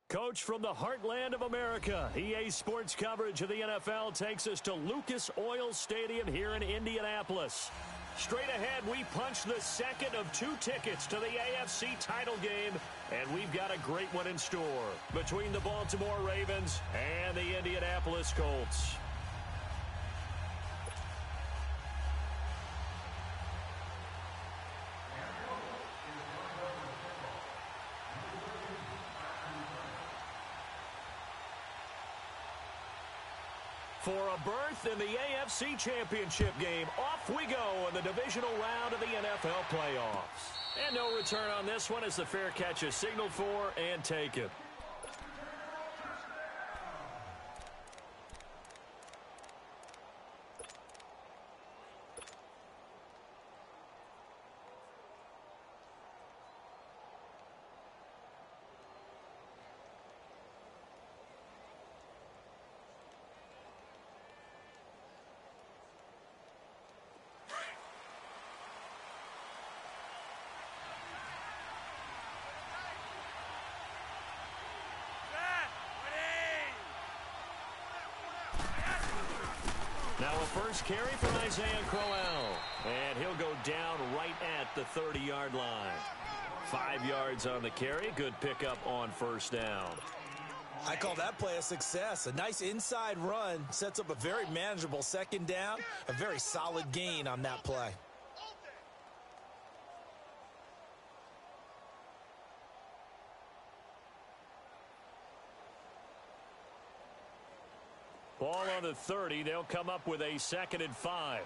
Coach from the heartland of America, EA Sports coverage of the NFL takes us to Lucas Oil Stadium here in Indianapolis. Straight ahead, we punch the second of two tickets to the AFC title game, and we've got a great one in store between the Baltimore Ravens and the Indianapolis Colts. For a berth in the AFC Championship game, off we go in the divisional round of the NFL playoffs. And no return on this one as the fair catch is signaled for and taken. Now a first carry for Isaiah Crowell, and he'll go down right at the 30-yard line. 5 yards on the carry. Good pickup on first down. I call that play a success. A nice inside run sets up a very manageable second down. A very solid gain on that play. Ball on the 30. They'll come up with a 2nd and 5.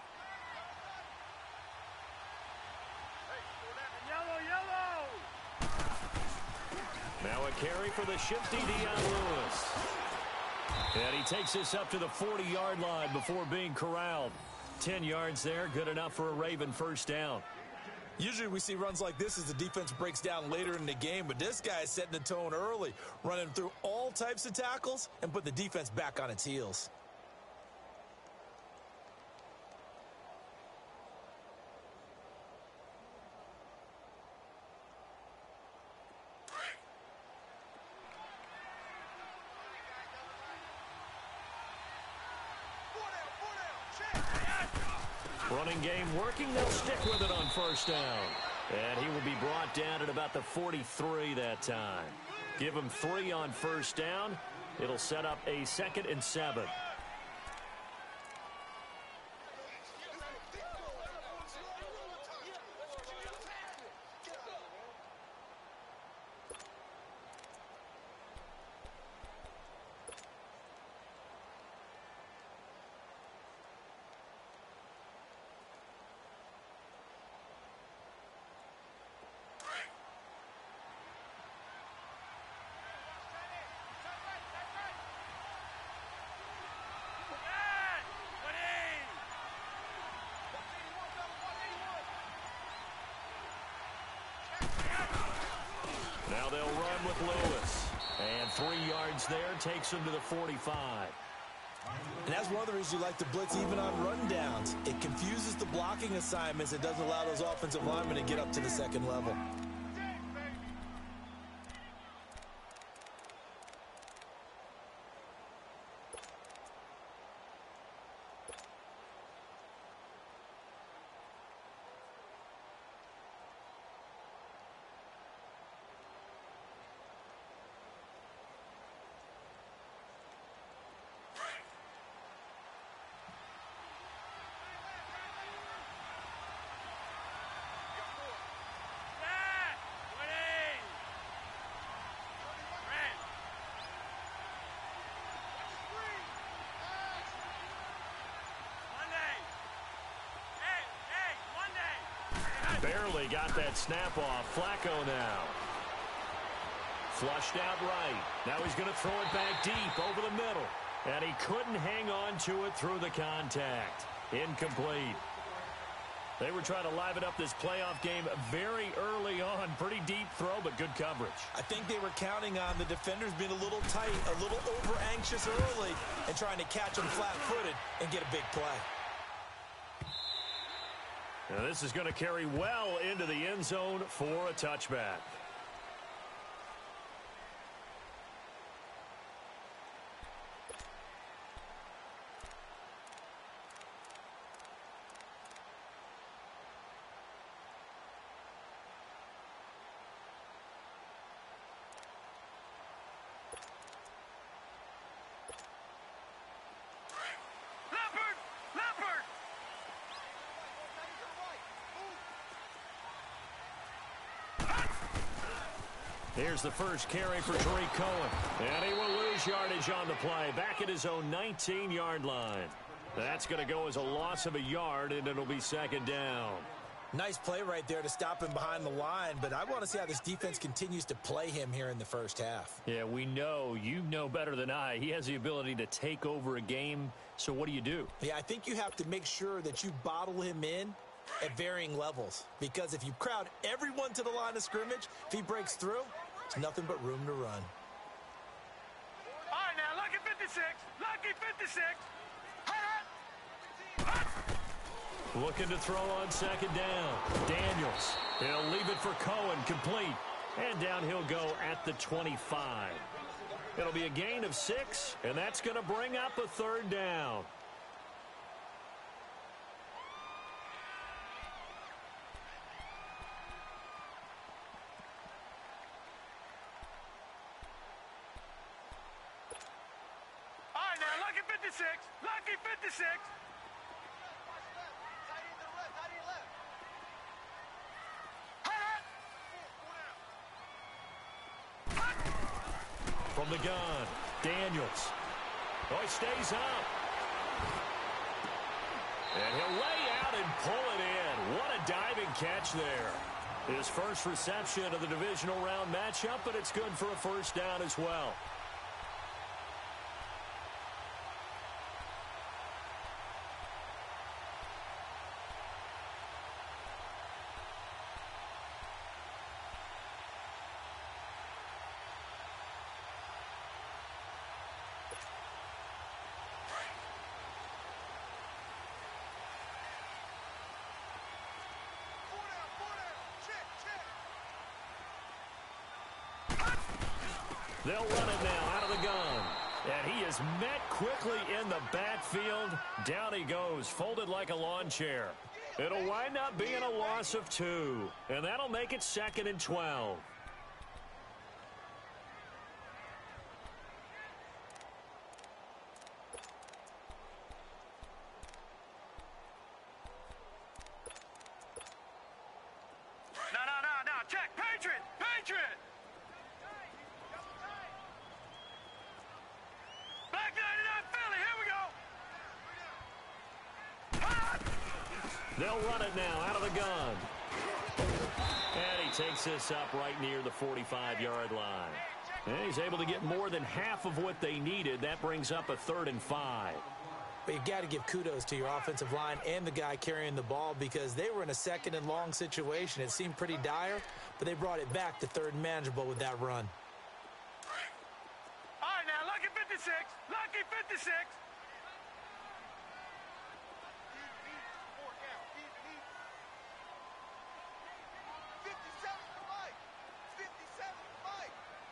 Now a carry for the shifty Dion Lewis. And he takes this up to the 40-yard line before being corralled. 10 yards there, good enough for a Raven first down. Usually we see runs like this as the defense breaks down later in the game, but this guy is setting the tone early, running through all types of tackles and put the defense back on its heels. Running game working. They'll stick with it on first down. And he will be brought down at about the 43 that time. Give him 3 on first down. It'll set up a 2nd and 7. Now they'll run with Lewis. And 3 yards there takes him to the 45. And that's one of the reasons you like to blitz even on rundowns. It confuses the blocking assignments. It doesn't allow those offensive linemen to get up to the second level. Barely got that snap off. Flacco now. Flushed out right. Now he's going to throw it back deep over the middle. And he couldn't hang on to it through the contact. Incomplete. They were trying to liven up this playoff game very early on. Pretty deep throw, but good coverage. I think they were counting on the defenders being a little tight, a little over-anxious early, and trying to catch them flat-footed and get a big play. Now this is going to carry well into the end zone for a touchback. Here's the first carry for Tariq Cohen. And he will lose yardage on the play. Back at his own 19-yard line. That's going to go as a loss of a yard, and it'll be second down. Nice play right there to stop him behind the line, but I want to see how this defense continues to play him here in the first half. Yeah, we know. You know better than I. He has the ability to take over a game, so what do? Yeah, I think you have to make sure that you bottle him in at varying levels, because if you crowd everyone to the line of scrimmage, if he breaks through, there's nothing but room to run. All right, now, lucky 56. Lucky 56. Looking to throw on second down. Daniels. He'll leave it for Cohen, complete. And down he'll go at the 25. It'll be a gain of 6, and that's going to bring up a third down. All right, now, lucky 56. Lucky 56. From the gun, Daniels. Oh, he stays up. And he'll lay out and pull it in. What a diving catch there. His first reception of the divisional round matchup, but it's good for a first down as well. They'll run it now out of the gun. And he is met quickly in the backfield. Down he goes, folded like a lawn chair. It'll wind up being a loss of 2. And that'll make it 2nd and 12. No. Check. Patriot. Patriot. Black 99 Philly. Here we go. They'll run it now out of the gun. And he takes this up right near the 45-yard line. And he's able to get more than half of what they needed. That brings up a 3rd and 5. But you got to give kudos to your offensive line and the guy carrying the ball, because they were in a 2nd and long situation. It seemed pretty dire, but they brought it back to 3rd and manageable with that run. All right, now, lucky 56. Lucky 56.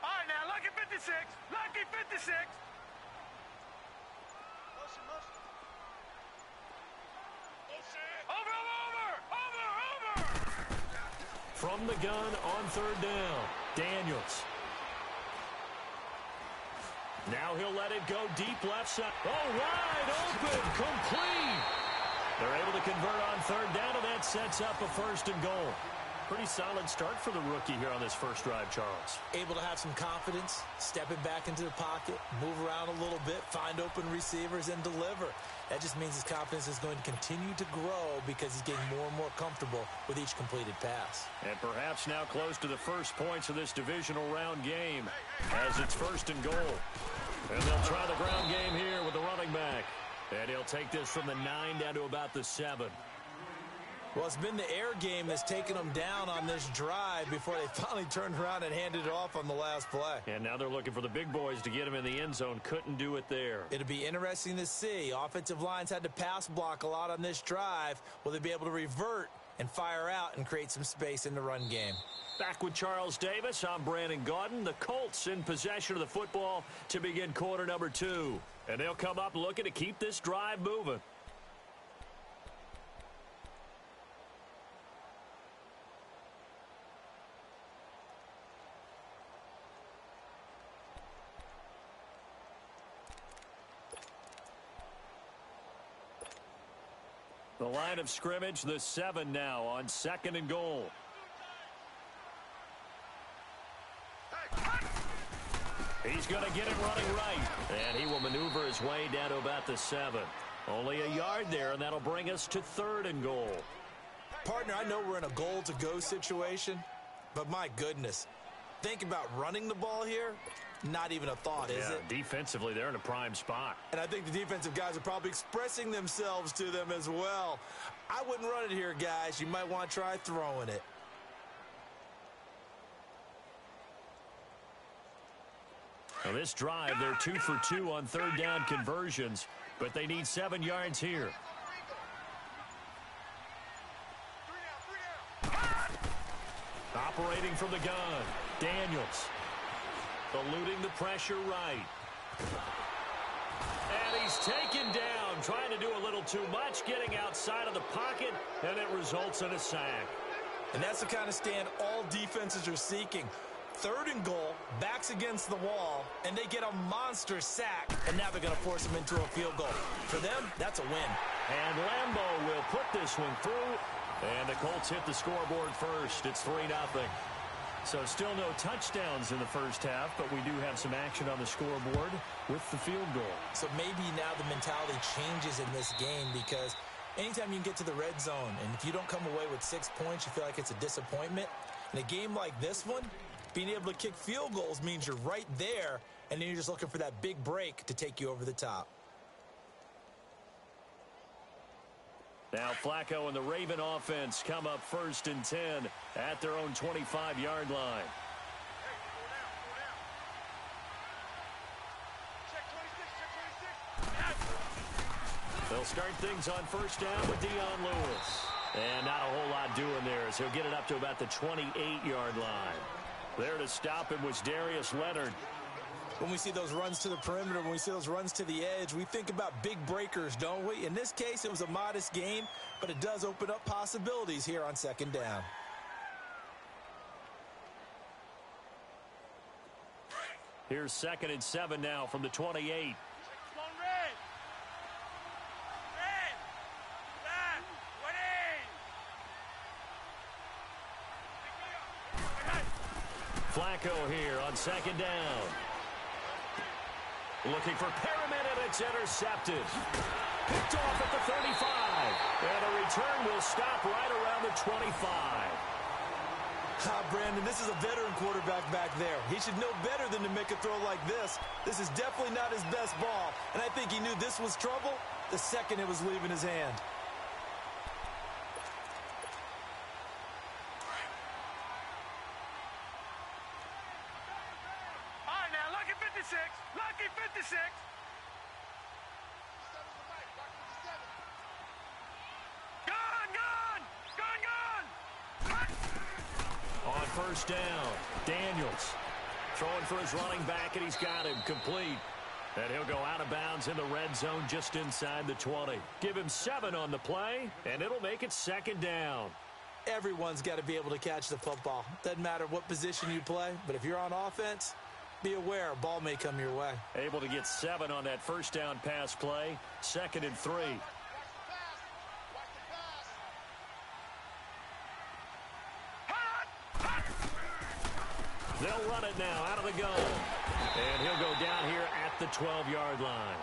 All right, now, lucky 56. Lucky 56. Over. From the gun on 3rd down, Daniels. Now he'll let it go deep left side. Oh, wide open, complete. They're able to convert on 3rd down, and that sets up a 1st and goal. Pretty solid start for the rookie here on this first drive, Charles. Able to have some confidence, stepping back into the pocket, move around a little bit, find open receivers, and deliver. That just means his confidence is going to continue to grow because he's getting more and more comfortable with each completed pass. And perhaps now close to the first points of this divisional round game as it's 1st and goal. And they'll try the ground game here with the running back. And he'll take this from the 9 down to about the 7. Well, it's been the air game that's taken them down on this drive before they finally turned around and handed it off on the last play. And now they're looking for the big boys to get him in the end zone. Couldn't do it there. It'll be interesting to see. Offensive lines had to pass block a lot on this drive. Will they be able to revert and fire out and create some space in the run game? Back with Charles Davis, I'm Brandon Gaudin. The Colts in possession of the football to begin quarter number 2. And they'll come up looking to keep this drive moving. The line of scrimmage, the 7 now on 2nd and goal. He's going to get it running right. And he will maneuver his way down to about the 7. Only a yard there, and that'll bring us to 3rd and goal. Partner, I know we're in a goal-to-go situation, but my goodness, think about running the ball here. Not even a thought, is it? Defensively, they're in a prime spot. And I think the defensive guys are probably expressing themselves to them as well. I wouldn't run it here, guys. You might want to try throwing it. Now this drive, they're 2 for 2 on 3rd down conversions, but they need 7 yards here. Operating from the gun, Daniels. Eluding the pressure right. And he's taken down, trying to do a little too much, getting outside of the pocket, and it results in a sack. And that's the kind of stand all defenses are seeking. 3rd and goal, backs against the wall, and they get a monster sack. And now they're going to force him into a field goal. For them, that's a win. And Lambeau will put this one through. And the Colts hit the scoreboard first. It's 3-0. So still no touchdowns in the first half, but we do have some action on the scoreboard with the field goal. So maybe now the mentality changes in this game because anytime you can get to the red zone, and if you don't come away with 6 points, you feel like it's a disappointment. In a game like this one, being able to kick field goals means you're right there, and then you're just looking for that big break to take you over the top. Now Flacco and the Raven offense come up 1st and 10 at their own 25-yard line. They'll start things on 1st down with Dion Lewis. And not a whole lot doing there as he'll get it up to about the 28-yard line. There to stop him was Darius Leonard. When we see those runs to the perimeter, when we see those runs to the edge, we think about big breakers, don't we? In this case, it was a modest gain, but it does open up possibilities here on 2nd down. Here's 2nd and 7 now from the 28. Flacco here on 2nd down. Looking for Perriman, and it's intercepted. Picked off at the 35. And a return will stop right around the 25. Brandon, this is a veteran quarterback back there. He should know better than to make a throw like this. This is definitely not his best ball. And I think he knew this was trouble the second it was leaving his hand. Lucky 56. Gone. On 1st down, Daniels throwing for his running back, and he's got him complete. And he'll go out of bounds in the red zone just inside the 20. Give him 7 on the play, and it'll make it 2nd down. Everyone's got to be able to catch the football. Doesn't matter what position you play, but if you're on offense, be aware, a ball may come your way. Able to get 7 on that 1st down pass play. 2nd and 3. They'll run it now out of the gun. And he'll go down here at the 12-yard line.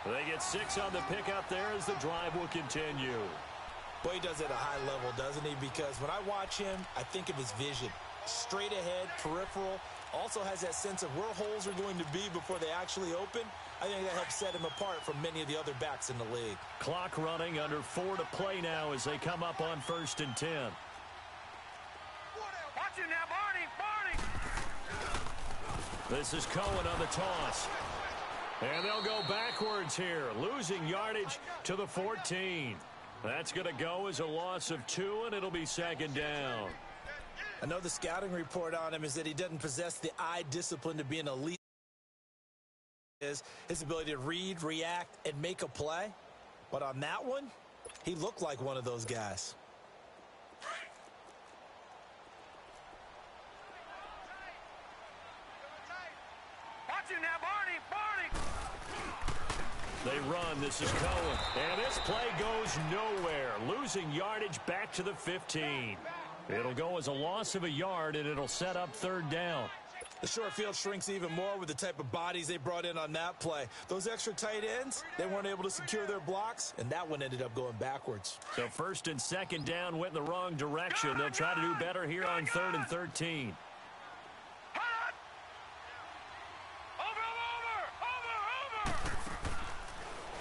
They get 6 on the pickup there as the drive will continue. Boy, he does it at a high level, doesn't he? Because when I watch him, I think of his vision. Straight ahead, peripheral. Also has that sense of where holes are going to be before they actually open. I think that helps set him apart from many of the other backs in the league. Clock running, under 4 to play now as they come up on 1st and 10. Watch it now, Barney. This is Cohen on the toss. And they'll go backwards here, losing yardage to the 14. That's going to go as a loss of 2, and it'll be 2nd down. I know the scouting report on him is that he doesn't possess the eye discipline to be an elite. His ability to read, react, and make a play. But on that one, he looked like one of those guys. Watch it now, Barney. They run. This is Cohen. And this play goes nowhere. Losing yardage back to the 15. It'll go as a loss of a yard, and it'll set up 3rd down. The short field shrinks even more with the type of bodies they brought in on that play. Those extra tight ends, they weren't able to secure their blocks, and that one ended up going backwards. So first and second down went in the wrong direction. They'll try to do better here on 3rd and 13.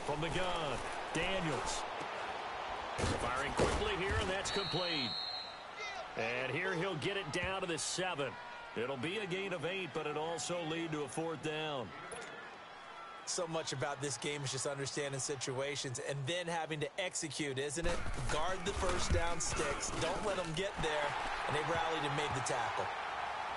From the gun, Daniels. Firing quickly here, and that's complete. And here he'll get it down to the 7. It'll be a gain of 8, but it'll also lead to a 4th down. So much about this game is just understanding situations and then having to execute, isn't it? Guard the first down sticks. Don't let them get there. And they rallied and made the tackle.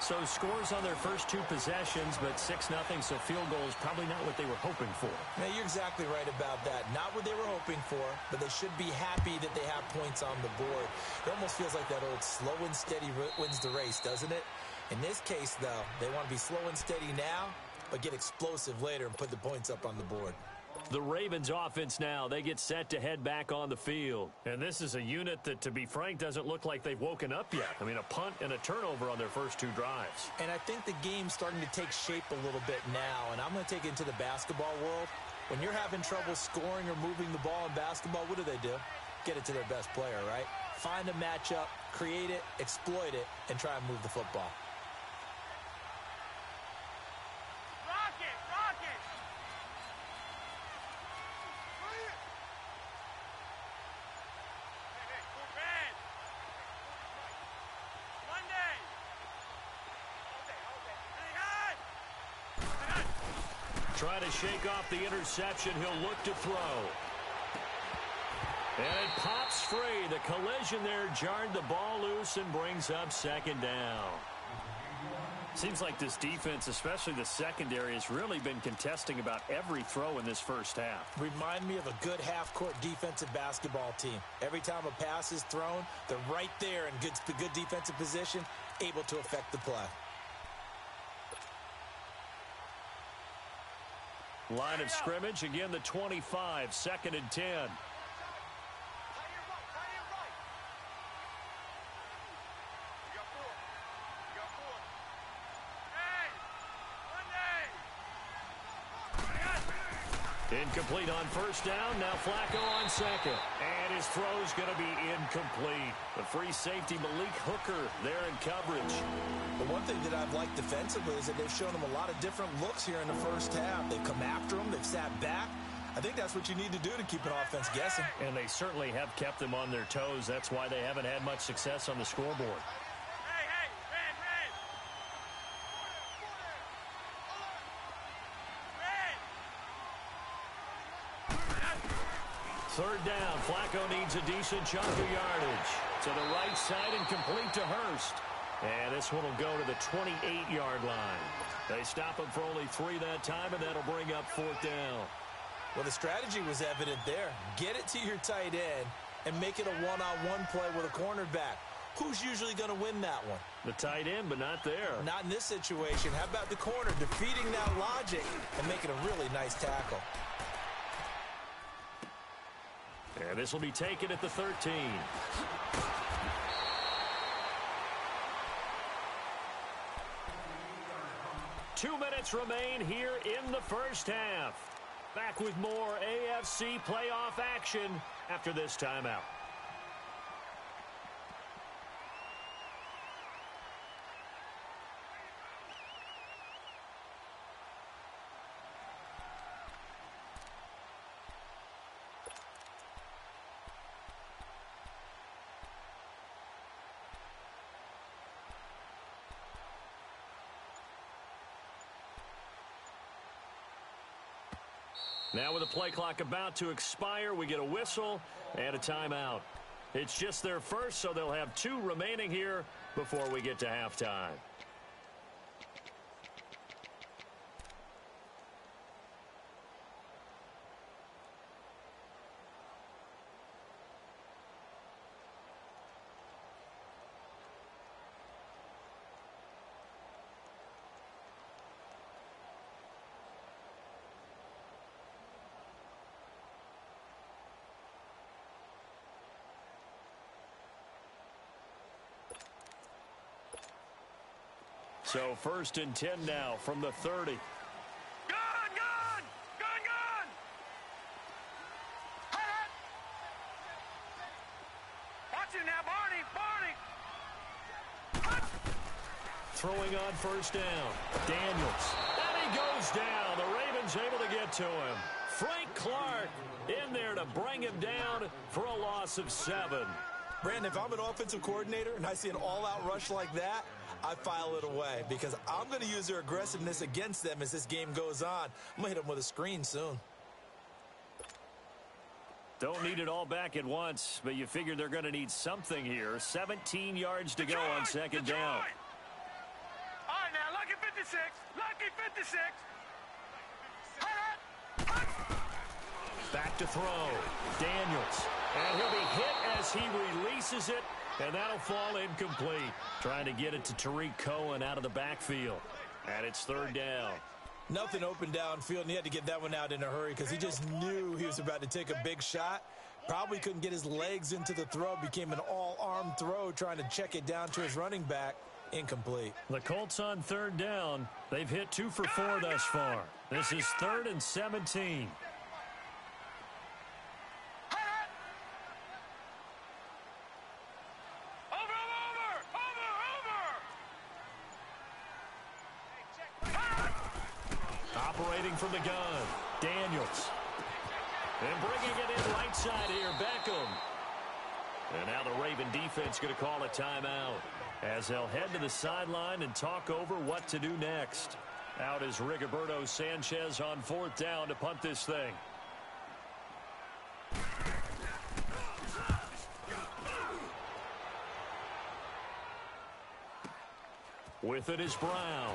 So scores on their first 2 possessions, but 6-0, so field goal is probably not what they were hoping for. Now, you're exactly right about that. Not what they were hoping for, but they should be happy that they have points on the board. It almost feels like that old slow and steady wins the race, doesn't it? In this case, though, they want to be slow and steady now, but get explosive later and put the points up on the board. The Ravens offense now, they get set to head back on the field. And this is a unit that, to be frank, doesn't look like they've woken up yet. I mean, a punt and a turnover on their first 2 drives. And I think the game's starting to take shape a little bit now, and I'm going to take it into the basketball world. When you're having trouble scoring or moving the ball in basketball, what do? Get it to their best player, right? Find a matchup, create it, exploit it, and try and move the football. Try to shake off the interception. He'll look to throw. And it pops free. The collision there jarred the ball loose and brings up 2nd down. Seems like this defense, especially the secondary, has really been contesting about every throw in this first half. Remind me of a good half-court defensive basketball team. Every time a pass is thrown, they're right there in good defensive position, able to affect the play. Line of scrimmage, again the 25, 2nd and 10. Incomplete on first down. Now Flacco on 2nd. And his throw's going to be incomplete. The free safety, Malik Hooker, there in coverage. The one thing that I've liked defensively is that they've shown him a lot of different looks here in the first half. They've come after him. They've sat back. I think that's what you need to do to keep an offense guessing. And they certainly have kept them on their toes. That's why they haven't had much success on the scoreboard. Third down. Flacco needs a decent chunk of yardage. To the right side and complete to Hurst. And this one will go to the 28-yard line. They stop him for only 3 that time, and that'll bring up 4th down. Well, the strategy was evident there. Get it to your tight end and make it a one-on-one play with a cornerback. Who's usually going to win that one? The tight end, but not there. Not in this situation. How about the corner defeating that logic and making a really nice tackle? And this will be taken at the 13. Two minutes remain here in the first half. Back with more AFC playoff action after this timeout. Now with the play clock about to expire, we get a whistle and a timeout. It's just their first, so they'll have 2 remaining here before we get to halftime. So 1st and 10 now from the 30. Gun! Gun! Gun! Gun! Hot! Watch it now, Barney! Barney! Hot! Throwing on 1st down. Daniels. And he goes down. The Ravens able to get to him. Frank Clark in there to bring him down for a loss of 7. Brandon, if I'm an offensive coordinator and I see an all-out rush like that, I file it away because I'm going to use their aggressiveness against them as this game goes on. I'm going to hit them with a screen soon. Don't need it all back at once, but you figure they're going to need something here. 17 yards to go on 2nd down. All right, now, lucky 56. Lucky 56. Hot! Back to throw. Daniels. And he'll be hit as he releases it, and that'll fall incomplete. Trying to get it to Tariq Cohen out of the backfield. And it's 3rd down. Nothing open downfield, and he had to get that one out in a hurry because he just knew he was about to take a big shot. Probably couldn't get his legs into the throw. Became an all-arm throw trying to check it down to his running back. Incomplete. The Colts on 3rd down. They've hit 2 for 4 thus far. This is 3rd and 17. Operating from the gun, Daniels. And bringing it in right side here, Beckham. And now the Raven defense going to call a timeout as they'll head to the sideline and talk over what to do next. Out is Rigoberto Sanchez on 4th down to punt this thing. With it is Brown.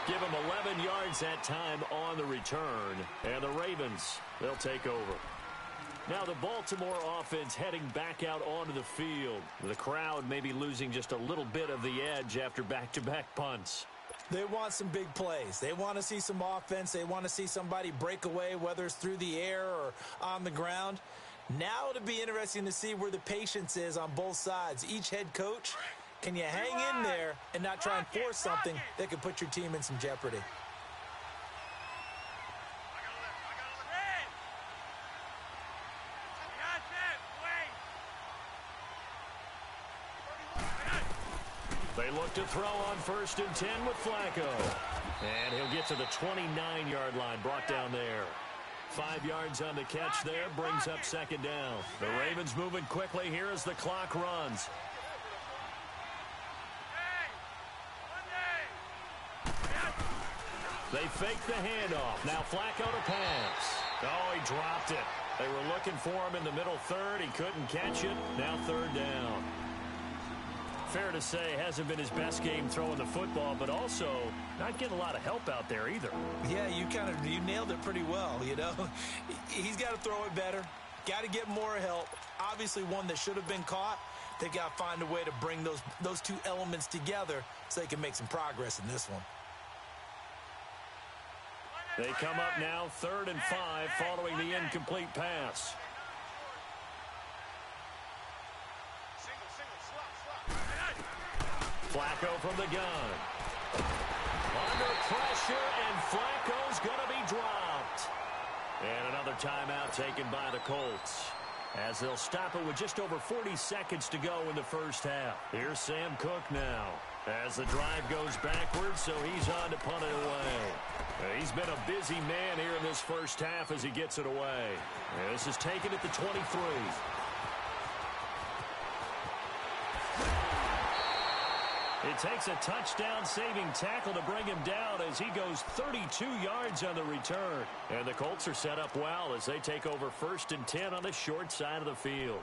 Give him 11 yards that time on the return. And the Ravens, they'll take over. Now the Baltimore offense heading back out onto the field. The crowd may be losing just a little bit of the edge after back-to-back punts. They want some big plays. They want to see some offense. They want to see somebody break away, whether it's through the air or on the ground. Now it'll be interesting to see where the patience is on both sides. Each head coach, can you hang in there and not try and force something that could put your team in some jeopardy? They look to throw on 1st and 10 with Flacco. And he'll get to the 29-yard line, brought down there. 5 yards on the catch there, brings up 2nd down. The Ravens moving quickly here as the clock runs. They fake the handoff. Now Flacco to pass. Oh, he dropped it. They were looking for him in the middle 3rd. He couldn't catch it. Now 3rd down. Fair to say, hasn't been his best game throwing the football, but also not getting a lot of help out there either. Yeah, you nailed it pretty well, you know. He's got to throw it better. Got to get more help. Obviously one that should have been caught. They've got to find a way to bring those two elements together so they can make some progress in this one. They come up now 3rd and 5 following the incomplete pass. Flacco from the gun. Under pressure, and Flacco's going to be dropped. And another timeout taken by the Colts, as they'll stop it with just over 40 seconds to go in the 1st half. Here's Sam Cook now, as the drive goes backwards, so he's on to punt it away. He's been a busy man here in this 1st half as he gets it away. And this is taken at the 23. It takes a touchdown-saving tackle to bring him down as he goes 32 yards on the return. And the Colts are set up well as they take over 1st and 10 on the short side of the field.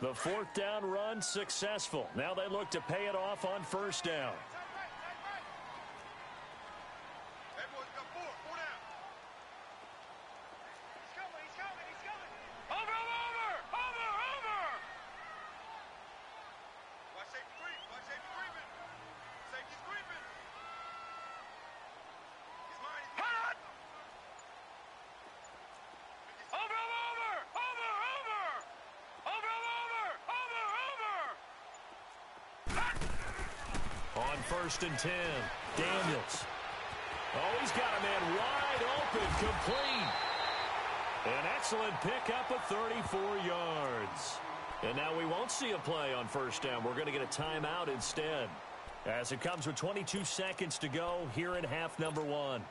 The 4th down run successful. Now they look to pay it off on 1st down. On 1st and 10, Daniels. Oh, he's got a man wide open, complete. An excellent pickup of 34 yards. And now we won't see a play on 1st down. We're going to get a timeout instead. As it comes with 22 seconds to go here in half number 1.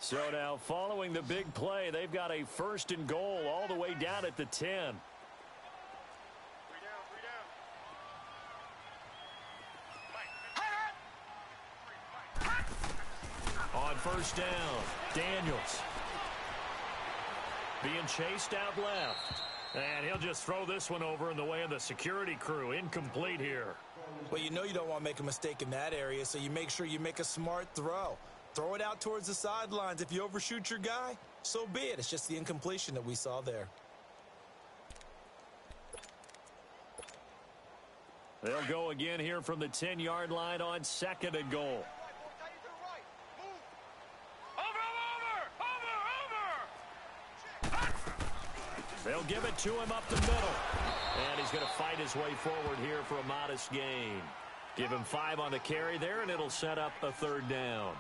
So now following the big play, they've got a 1st and goal all the way down at the 10. On 1st down, Daniels. Being chased out left. And he'll just throw this one over in the way of the security crew. Incomplete here. Well, you know you don't want to make a mistake in that area, so you make sure you make a smart throw. Throw it out towards the sidelines. If you overshoot your guy, so be it. It's just the incompletion that we saw there. They'll go again here from the 10-yard line on 2nd and goal. They'll give it to him up the middle. And he's going to fight his way forward here for a modest gain. Give him 5 on the carry there, and it'll set up a 3rd down.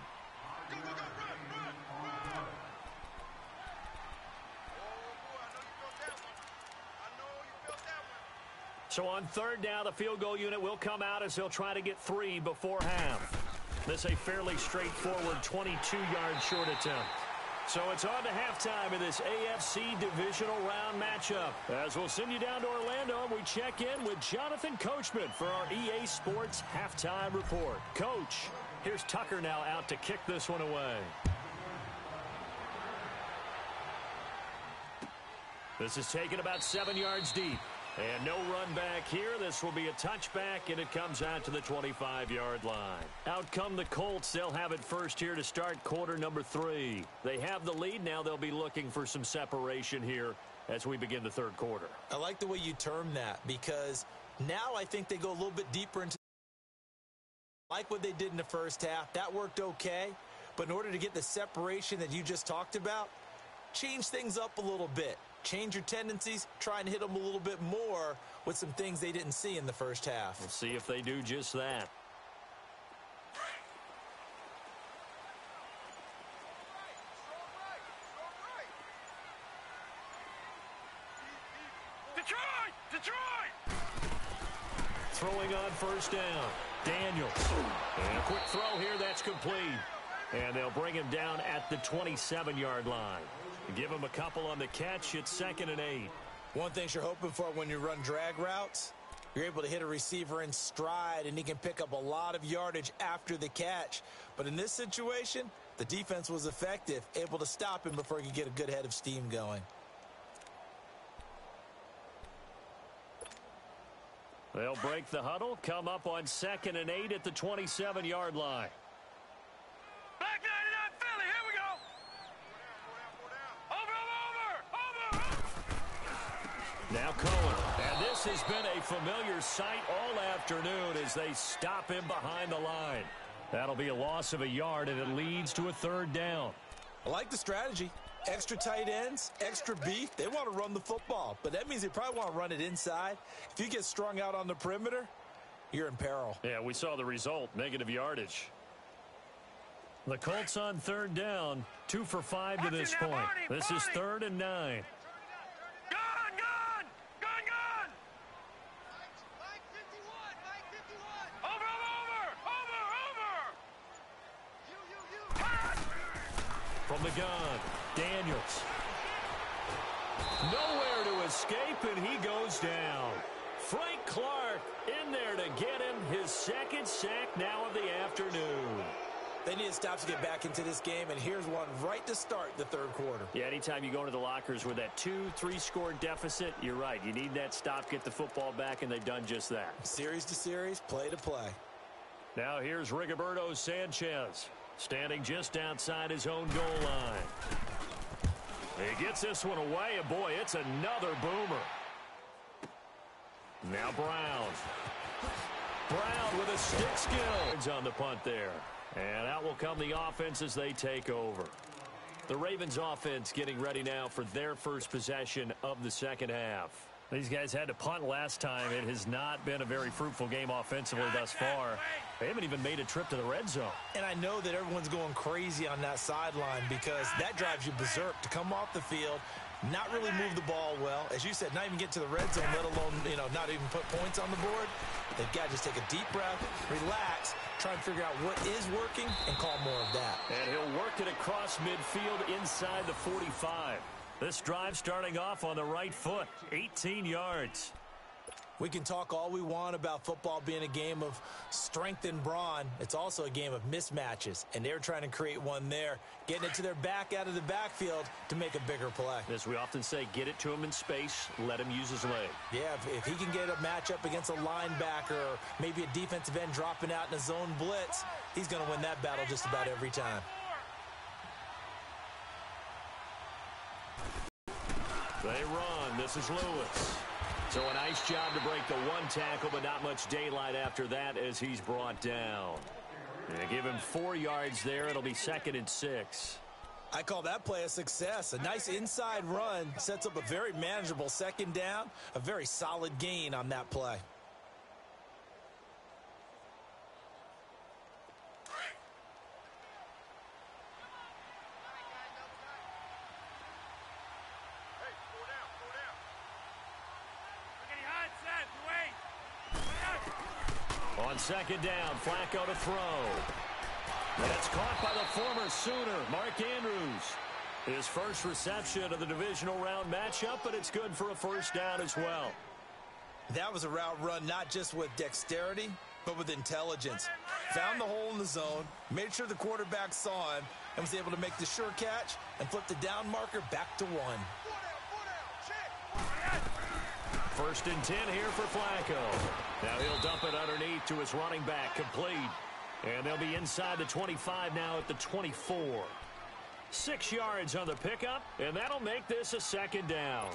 So on 3rd down, the field goal unit will come out as they'll try to get 3 before half. This is a fairly straightforward 22-yard short attempt. So it's on to halftime in this AFC Divisional round matchup. As we'll send you down to Orlando, we check in with Jonathan Coachman for our EA Sports Halftime Report. Coach, here's Tucker now out to kick this one away. This is taken about 7 yards deep. And no run back here. This will be a touchback, and it comes out to the 25-yard line. Out come the Colts. They'll have it first here to start quarter number 3. They have the lead. Now they'll be looking for some separation here as we begin the 3rd quarter. I like the way you term that, because now I think they go a little bit deeper into like what they did in the 1st half. That worked okay. But in order to get the separation that you just talked about, change things up a little bit. Change your tendencies, try and hit them a little bit more with some things they didn't see in the 1st half. We'll see if they do just that. Detroit! Throwing on 1st down. Daniels. And a quick throw here, that's complete. And they'll bring him down at the 27-yard line. Give him a couple on the catch. It's 2nd and 8. One thing you're hoping for when you run drag routes, you're able to hit a receiver in stride, and he can pick up a lot of yardage after the catch. But in this situation, the defense was effective, able to stop him before he could get a good head of steam going. They'll break the huddle, come up on 2nd and 8 at the 27-yard line. Back 99 Philly, here we go. Now Cohen. And this has been a familiar sight all afternoon as they stop him behind the line. That'll be a loss of a yard, and it leads to a 3rd down. I like the strategy. Extra tight ends, extra beef. They want to run the football, but that means they probably want to run it inside. If you get strung out on the perimeter, you're in peril. Yeah, we saw the result, negative yardage. The Colts on 3rd down, 2 for 5 to this point. This is 3rd and 9. From the gun, Daniels. Nowhere to escape, and he goes down. Frank Clark in there to get him his 2nd sack now of the afternoon. They need to stop to get back into this game, and here's one right to start the 3rd quarter. Yeah, anytime you go into the lockers with that 2-3 score deficit, you're right. You need that stop, get the football back, and they've done just that. Series to series, play to play. Now here's Rigoberto Sanchez. Standing just outside his own goal line. He gets this one away, and boy, it's another boomer. Now Brown. Brown with a stick skill on the punt there. And out will come the offense as they take over. The Ravens offense getting ready now for their first possession of the second half. These guys had to punt last time. It has not been a very fruitful game offensively thus far. They haven't even made a trip to the red zone. And I know that everyone's going crazy on that sideline because that drives you berserk to come off the field, not really move the ball well. As you said, not even get to the red zone, let alone, not even put points on the board. They've got to just take a deep breath, relax, try and figure out what is working, and call more of that. And he'll work it across midfield inside the 45. This drive starting off on the right foot, 18 yards. We can talk all we want about football being a game of strength and brawn. It's also a game of mismatches, and they're trying to create one there, getting it to their back out of the backfield to make a bigger play. As we often say, get it to him in space, let him use his leg. Yeah, if he can get a matchup against a linebacker or maybe a defensive end dropping out in a zone blitz, he's going to win that battle just about every time. They run. This is Lewis. So a nice job to break the one tackle, but not much daylight after that as he's brought down. They give him 4 yards there. It'll be 2nd and 6. I call that play a success. A nice inside run sets up a very manageable second down, a very solid gain on that play. On second down, Flacco to throw. That's caught by the former Sooner, Mark Andrews. His first reception of the divisional round matchup, but it's good for a first down as well. That was a route run not just with dexterity, but with intelligence. Found the hole in the zone, made sure the quarterback saw him, and was able to make the sure catch and flip the down marker back to 1. 1st and 10 here for Flacco. Now he'll dump it underneath to his running back, complete. And they'll be inside the 25 now at the 24. 6 yards on the pickup, and that'll make this a 2nd down.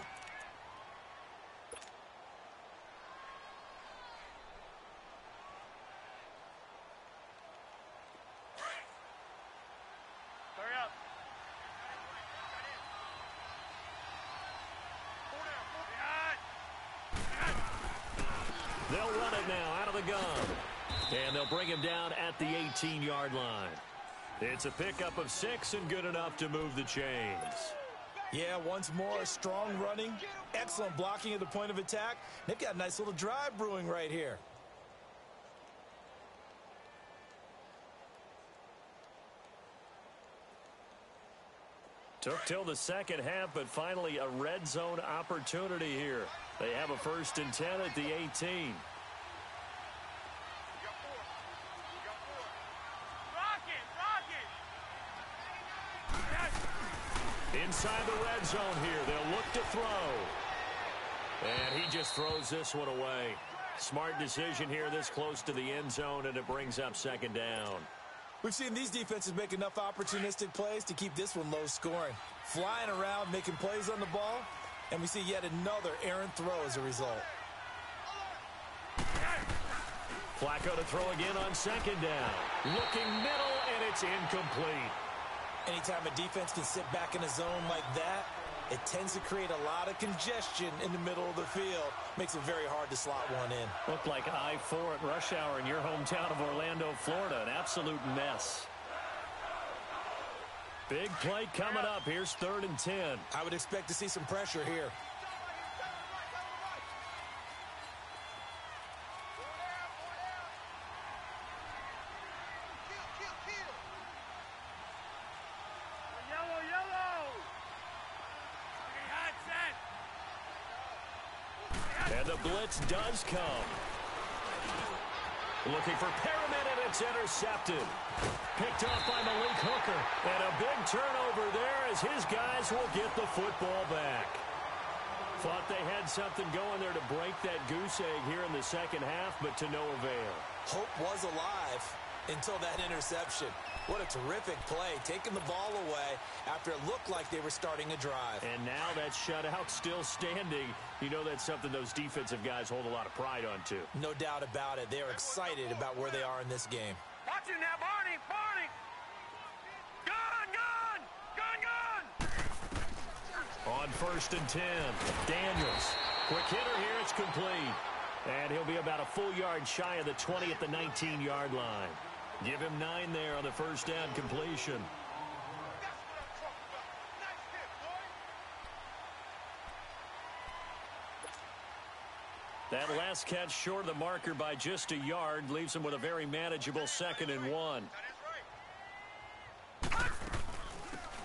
They'll run it now out of the gun. And they'll bring him down at the 18-yard line. It's a pickup of 6 and good enough to move the chains. Yeah, once more, strong running, excellent blocking at the point of attack. They've got a nice little drive brewing right here. Took till the second half, but finally a red zone opportunity here. They have a 1st and 10 at the 18. Inside the red zone here, they'll look to throw. And he just throws this one away. Smart decision here this close to the end zone, and it brings up 2nd down. We've seen these defenses make enough opportunistic plays to keep this one low scoring. Flying around, making plays on the ball, and we see yet another errant throw as a result. Flacco to throw again on 2nd down. Looking middle, and it's incomplete. Anytime a defense can sit back in a zone like that, it tends to create a lot of congestion in the middle of the field. Makes it very hard to slot one in. Looked like I-4 at rush hour in your hometown of Orlando, Florida. An absolute mess. Big play coming up. Here's 3rd and 10. I would expect to see some pressure here. And the blitz does come. Looking for Perriman, and it's intercepted. Picked off by Malik Hooker. And a big turnover there as his guys will get the football back. Thought they had something going there to break that goose egg here in the second half, but to no avail. Hope was alive. until that interception. What a terrific play, taking the ball away after it looked like they were starting a drive. And now that shutout still standing. You know that's something those defensive guys hold a lot of pride on, too. No doubt about it. They are excited about where they are in this game. Watch it now, Barney! Barney! Gun! Gun! Gun! On 1st and 10, Daniels. Quick hitter here, it's complete. And he'll be about a full yard shy of the 20 at the 19-yard line. Give him 9 there on the first down completion. That last catch short of the marker by just a yard leaves him with a very manageable 2nd and 1.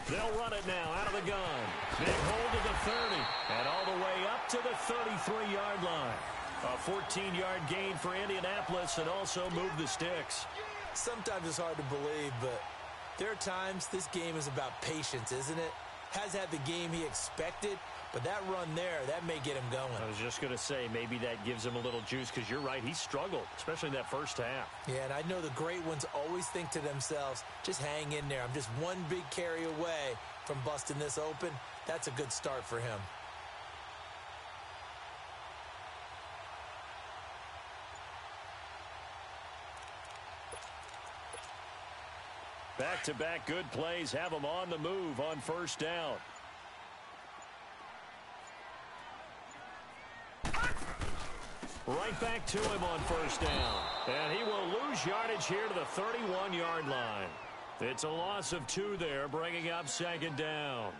They'll run it now out of the gun. Big hold to the 30 and all the way up to the 33-yard line. A 14-yard gain for Indianapolis and also move the sticks. Sometimes it's hard to believe, but there are times this game is about patience, isn't it? Has had the game he expected, but that run there, that may get him going. I was just going to say, maybe that gives him a little juice because you're right, he struggled, especially in that first half. Yeah, and I know the great ones always think to themselves, just hang in there. I'm just one big carry away from busting this open. That's a good start for him. Back-to-back good plays have him on the move on first down. Right back to him on first down. And he will lose yardage here to the 31-yard line. It's a loss of 2 there, bringing up 2nd down.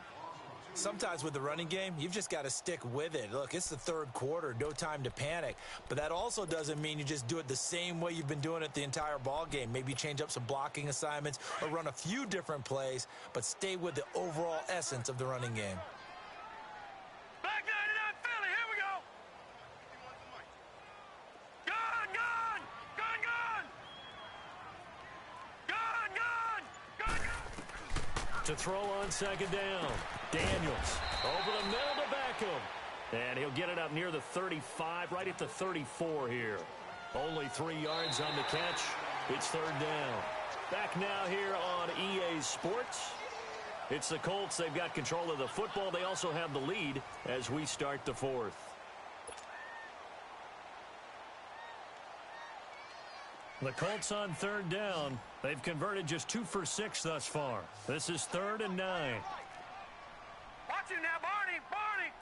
Sometimes with the running game, you've just got to stick with it. Look, it's the 3rd quarter, no time to panic. But that also doesn't mean you just do it the same way you've been doing it the entire ball game. Maybe change up some blocking assignments or run a few different plays, but stay with the overall essence of the running game. Back 99 Philly, here we go! Gun! Gun! Gun! Gun! Gun! Gun! Gun! To throw on 2nd down. Daniels over the middle to Beckham. And he'll get it up near the 35, right at the 34 here. Only 3 yards on the catch. It's 3rd down. Back now here on EA Sports. It's the Colts. They've got control of the football. They also have the lead as we start the 4th. The Colts on 3rd down. They've converted just 2 for 6 thus far. This is 3rd and 9. Watch him now, Barney! Barney!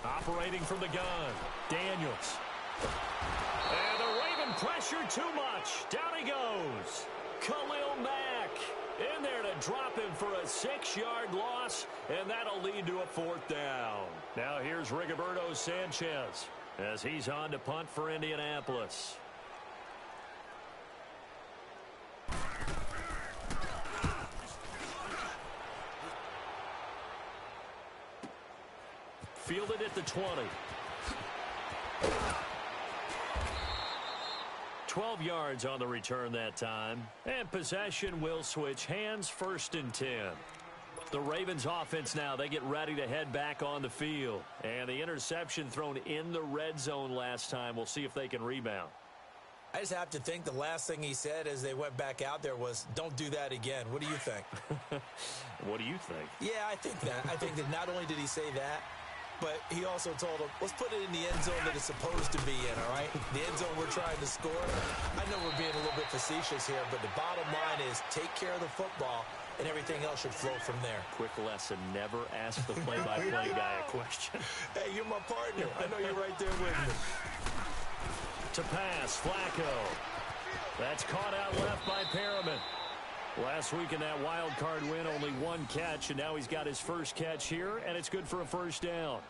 Operating from the gun, Daniels. And the Raven pressure too much. Down he goes. Khalil Mack in there to drop him for a 6-yard loss, and that'll lead to a 4th down. Now here's Rigoberto Sanchez as he's on to punt for Indianapolis. Fielded at the 20. 12 yards on the return that time. And possession will switch hands, 1st and 10. The Ravens offense now, they get ready to head back on the field. And the interception thrown in the red zone last time. We'll see if they can rebound. I just have to think the last thing he said as they went back out there was, don't do that again. What do you think? What do you think? Yeah, I think that. I think that not only did he say that, but he also told him, let's put it in the end zone that it's supposed to be in, all right? The end zone we're trying to score. I know we're being a little bit facetious here, but the bottom line is take care of the football, and everything else should flow from there. Quick lesson, never ask the play-by-play guy a question. Hey, you're my partner. I know you're right there with me. To pass, Flacco. That's caught out left by Perriman. Last week in that wild card win, only 1 catch, and now he's got his first catch here, and it's good for a 1st down.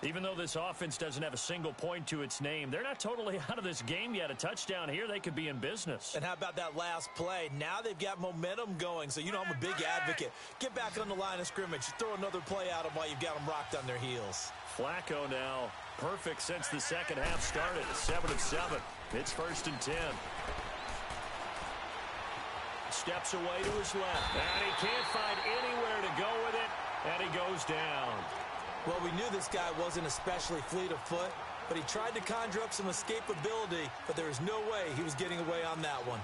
Even though this offense doesn't have a single point to its name, they're not totally out of this game yet. A touchdown here, they could be in business. And how about that last play? Now they've got momentum going, so you know I'm a big advocate. Get back on the line of scrimmage. Throw another play at them while you've got them rocked on their heels. Flacco now perfect since the second half started. 7 of 7. It's 1st and 10. steps away to his left. And he can't find anywhere to go with it, and he goes down. Well, we knew this guy wasn't especially fleet of foot, but he tried to conjure up some escapability, but there was no way he was getting away on that one.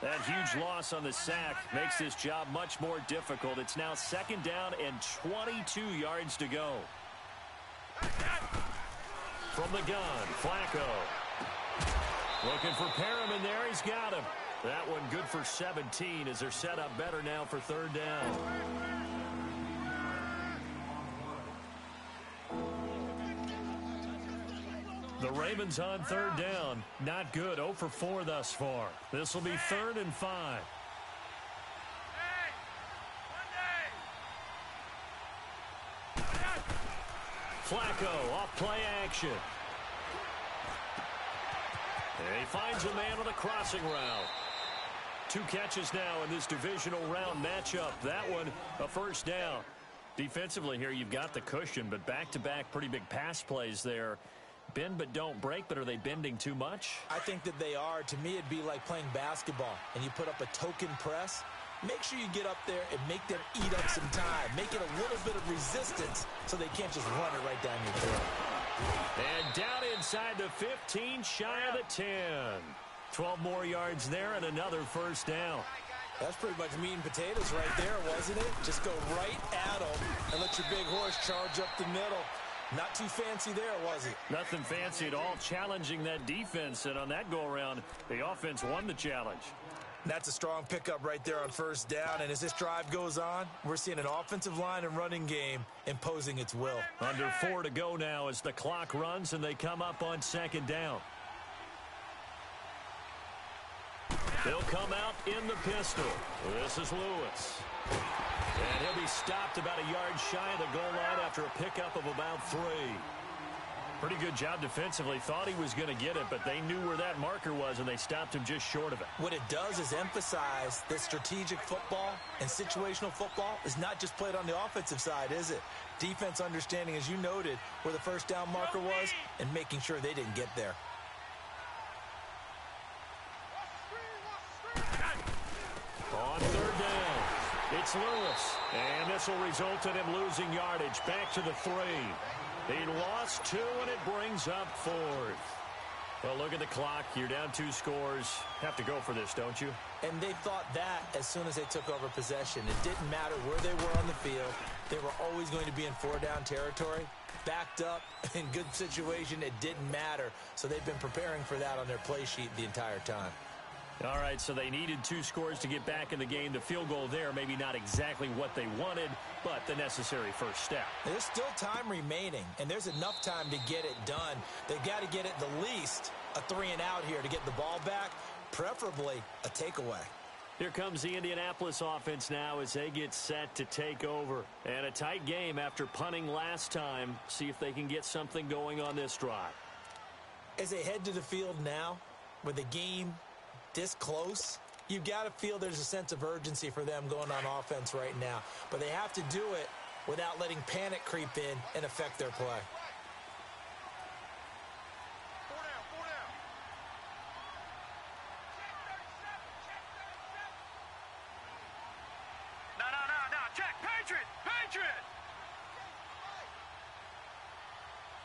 That huge loss on the sack makes this job much more difficult. It's now 2nd down and 22 yards to go. From the gun, Flacco. Looking for Perriman there. He's got him. That one good for 17 as they're set up better now for 3rd down. The Ravens on 3rd down. Not good. 0 for 4 thus far. This will be 3rd and 5. Flacco off play action. And he finds a man on the crossing route. 2 catches now in this divisional round matchup. That one a 1st down. Defensively here you've got the cushion, but back-to-back pretty big pass plays there. Bend but don't break, but are they bending too much? I think that they are. To me, it'd be like playing basketball, and you put up a token press. Make sure you get up there and make them eat up some time. Make it a little bit of resistance so they can't just run it right down your throat. And down inside the 15, shy of the 10. 12 more yards there and another 1st down. That's pretty much meat and potatoes right there, wasn't it? Just go right at them and let your big horse charge up the middle. Not too fancy there, was it? Nothing fancy at all, challenging that defense, and on that go-around, the offense won the challenge. That's a strong pickup right there on 1st down, and as this drive goes on, we're seeing an offensive line and running game imposing its will. Under 4 to go now as the clock runs, and they come up on 2nd down. They'll come out in the pistol. This is Lewis. And he'll be stopped about a yard shy of the goal line after a pickup of about 3. Pretty good job defensively. Thought he was going to get it, but they knew where that marker was, and they stopped him just short of it. What it does is emphasize that strategic football and situational football is not just played on the offensive side, is it? Defense understanding, as you noted, where the 1st down marker was and making sure they didn't get there. On 3rd down, it's Lewis. And this will result in him losing yardage back to the 3. He lost 2, and it brings up 4th. Well, look at the clock. You're down 2 scores. Have to go for this, don't you? And they thought that as soon as they took over possession. It didn't matter where they were on the field. They were always going to be in 4-down territory. Backed up, in good situation, it didn't matter. So they've been preparing for that on their play sheet the entire time. All right, so they needed 2 scores to get back in the game. The field goal there, maybe not exactly what they wanted, but the necessary 1st step. There's still time remaining, and there's enough time to get it done. They've got to get it the least a 3-and-out here to get the ball back, preferably a takeaway. Here comes the Indianapolis offense now as they get set to take over. And a tight game after punting last time. See if they can get something going on this drive. As they head to the field now, with the game this close, you've got to feel there's a sense of urgency for them going on offense right now. But they have to do it without letting panic creep in and affect their play. 4 down, 4 down. No. Check. Patriot.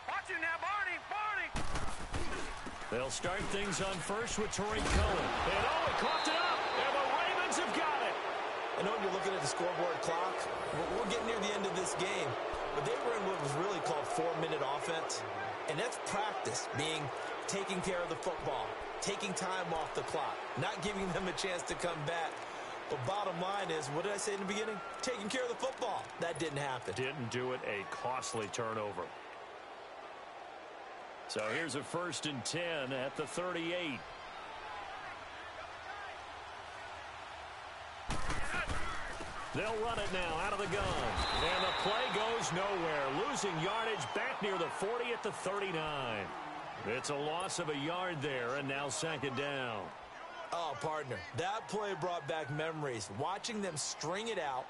Watch him now, Barney. They'll start things on first with Tariq Cohen. And he coughed it up. And the Ravens have got it. I know you're looking at the scoreboard clock. We're getting near the end of this game. But they were in what was really called 4-minute offense. And that's practice, being taking care of the football, taking time off the clock, not giving them a chance to come back. But bottom line is, what did I say in the beginning? Taking care of the football. That didn't happen. Didn't do it. A costly turnover. So here's a 1st and 10 at the 38. They'll run it now out of the gun. And the play goes nowhere. Losing yardage back near the 40 at the 39. It's a loss of a yard there, and now 2nd down. Oh, partner, that play brought back memories. Watching them string it out,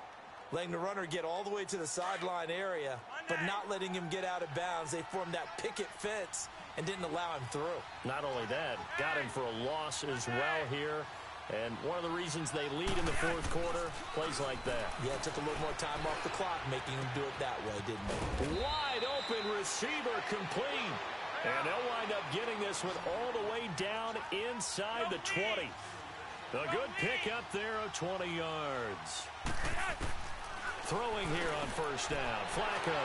letting the runner get all the way to the sideline area, but not letting him get out of bounds. They formed that picket fence and didn't allow him through. Not only that, got him for a loss as well here. And one of the reasons they lead in the fourth quarter, plays like that. Yeah, it took a little more time off the clock, making him do it that way, didn't it? Wide open receiver complete. And they'll wind up getting this one all the way down inside the 20. A good pick up there of 20 yards. Throwing here on first down, Flacco.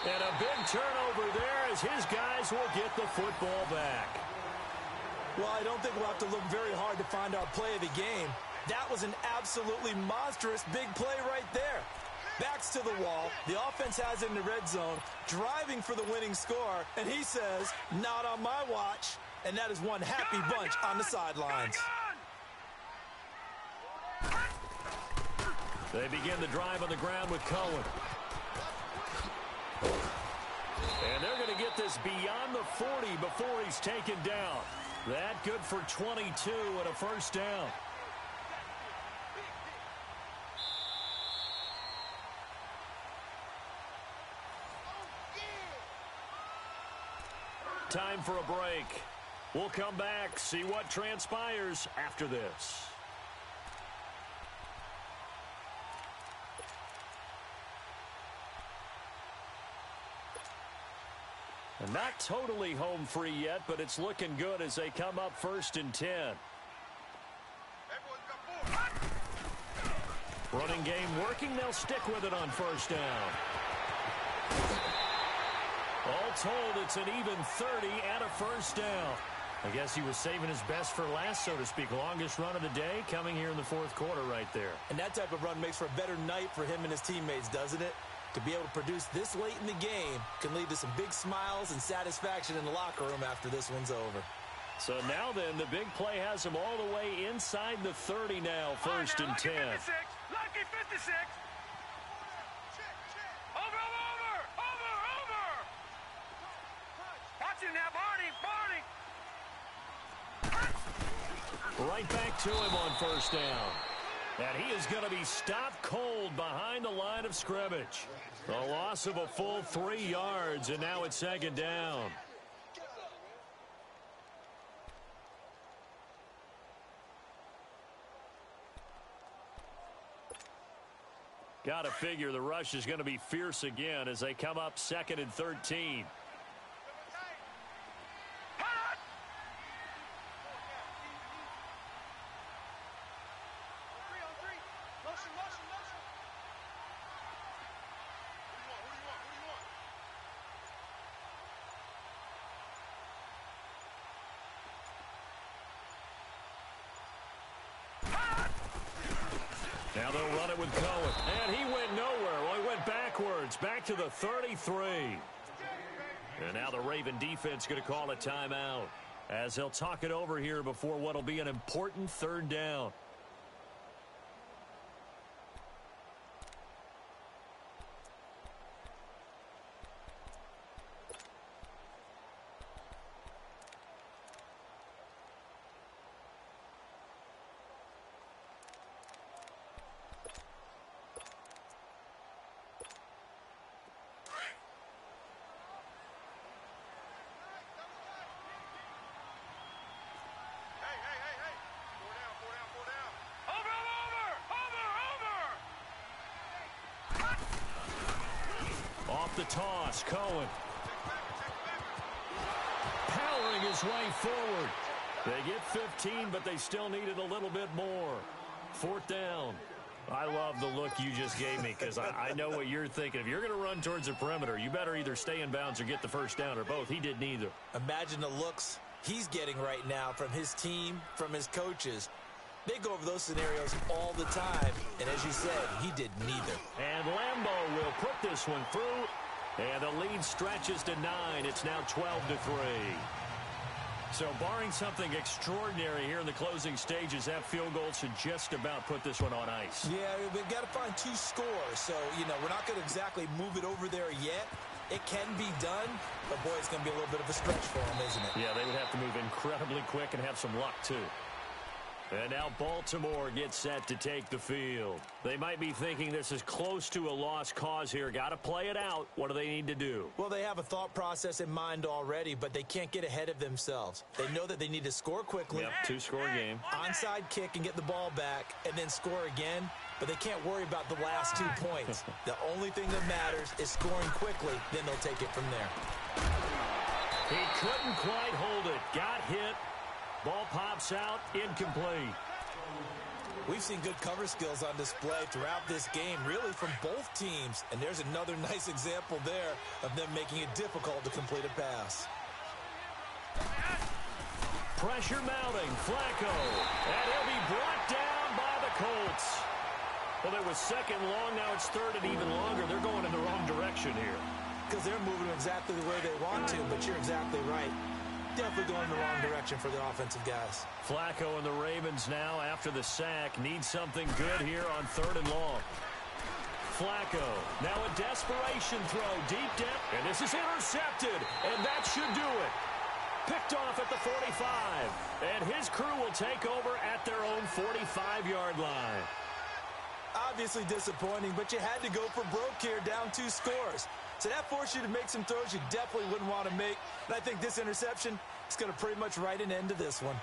And a big turnover there as his guys will get the football back. Well, I don't think we'll have to look very hard to find our play of the game. That was an absolutely monstrous big play right there. Backs to the wall. The offense has it in the red zone, driving for the winning score. And he says, not on my watch. And that is one happy bunch on the sidelines. They begin the drive on the ground with Cohen. And they're going to get this beyond the 40 before he's taken down. That good for 22 and a first down. Time for a break. We'll come back, see what transpires after this. And not totally home free yet, but it's looking good as they come up 1st and 10. Running game working. They'll stick with it on first down. All told, it's an even 30 and a first down. I guess he was saving his best for last, so to speak. Longest run of the day coming here in the fourth quarter right there. And that type of run makes for a better night for him and his teammates, doesn't it? To be able to produce this late in the game can lead to some big smiles and satisfaction in the locker room after this one's over. So now then, the big play has him all the way inside the 30 now, 1st and 10. Lucky 56. Over. Watch him now, Barney. Right back to him on first down. And he is going to be stopped cold behind the line of scrimmage. A loss of a full 3 yards, and now it's 2nd down. Got to figure the rush is going to be fierce again as they come up 2nd and 13. Now they'll run it with Cohen. And he went nowhere. Well, he went backwards. Back to the 33. And now the Raven defense going to call a timeout as they'll talk it over here before what will be an important 3rd down. Off the toss, Cohen. Powering his way forward. They get 15, but they still needed a little bit more. 4th down. I love the look you just gave me because I know what you're thinking. If you're going to run towards the perimeter, you better either stay in bounds or get the first down, or both. He did neither. Imagine the looks he's getting right now from his team, from his coaches. They go over those scenarios all the time, and as you said, he did neither. And Lambeau will put this one through, and the lead stretches to 9. It's now 12-3. So barring something extraordinary here in the closing stages, that field goal should just about put this one on ice. Yeah, we've got to find 2 scores, so, we're not going to exactly move it over there yet. It can be done, but boy, it's going to be a little bit of a stretch for them, isn't it? Yeah, they would have to move incredibly quick and have some luck, too. And now Baltimore gets set to take the field. They might be thinking this is close to a lost cause here. Got to play it out. What do they need to do? Well, they have a thought process in mind already, but they can't get ahead of themselves. They know that they need to score quickly. Yep, two-score game. Onside kick and get the ball back, and then score again. But they can't worry about the last 2 points. The only thing that matters is scoring quickly. Then they'll take it from there. He couldn't quite hold it. Got hit. Ball pops out, incomplete. We've seen good cover skills on display throughout this game, really from both teams. And there's another nice example there of them making it difficult to complete a pass. Pressure mounting. Flacco. And he'll be brought down by the Colts. Well, it was second long. Now it's third and even longer. They're going in the wrong direction here. Because they're moving exactly the way they want to, but you're exactly right. Definitely going in the wrong direction for the offensive guys. Flacco and the Ravens now, after the sack, need something good here on third and long. Flacco, now a desperation throw, deep depth, and this is intercepted, and that should do it. Picked off at the 45, and his crew will take over at their own 45-yard line. Obviously disappointing, but you had to go for broke here, down 2 scores. So that forced you to make some throws you definitely wouldn't want to make. And I think this interception is going to pretty much write an end to this one.